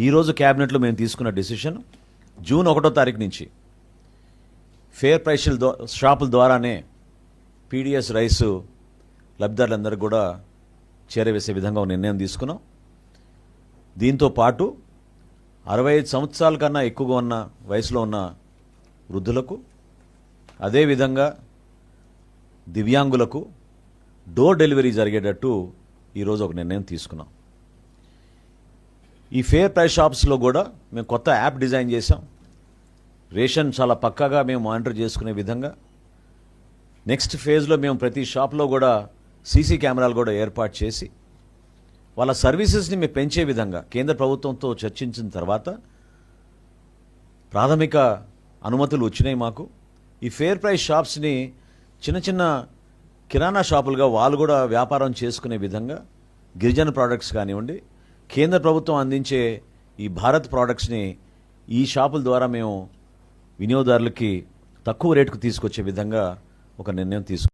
ఈరోజు క్యాబినెట్లో మేము తీసుకున్న డెసిషన్ జూన్ 1వ తారీఖు నుంచి ఫేర్ ప్రైస్ షాపుల ద్వారానే పీడిఎస్ రైసు లబ్ధిదారులందరికీ కూడా చేరవేసే విధంగా ఒక నిర్ణయం తీసుకున్నాం. దీంతో పాటు 65 సంవత్సరాల కన్నా ఎక్కువగా ఉన్న వయసులో ఉన్న వృద్ధులకు, అదేవిధంగా దివ్యాంగులకు డోర్ డెలివరీ జరిగేటట్టు ఈరోజు ఒక నిర్ణయం తీసుకున్నాం. ఈ ఫేర్ ప్రైస్ షాప్స్లో కూడా మేము కొత్త యాప్ డిజైన్ చేసాం. రేషన్ చాలా పక్కాగా మేము మానిటర్ చేసుకునే విధంగా నెక్స్ట్ ఫేజ్లో మేము ప్రతి షాప్లో కూడా సీసీ కెమెరాలు కూడా ఏర్పాటు చేసి వాళ్ళ సర్వీసెస్ని మేము పెంచే విధంగా కేంద్ర ప్రభుత్వంతో చర్చించిన తర్వాత ప్రాథమిక అనుమతులు వచ్చినాయి మాకు. ఈ ఫేర్ ప్రైస్ షాప్స్ని చిన్న చిన్న కిరాణా షాపులుగా వాళ్ళు కూడా వ్యాపారం చేసుకునే విధంగా గిరిజన ప్రోడక్ట్స్ కానివ్వండి, కేంద్ర ప్రభుత్వం అందించే ఈ భారత్ ప్రోడక్ట్స్ని ఈ షాపుల ద్వారా మేము వినియోగదారులకి తక్కువ రేటుకు తీసుకొచ్చే విధంగా ఒక నిర్ణయం తీసుకున్నాం.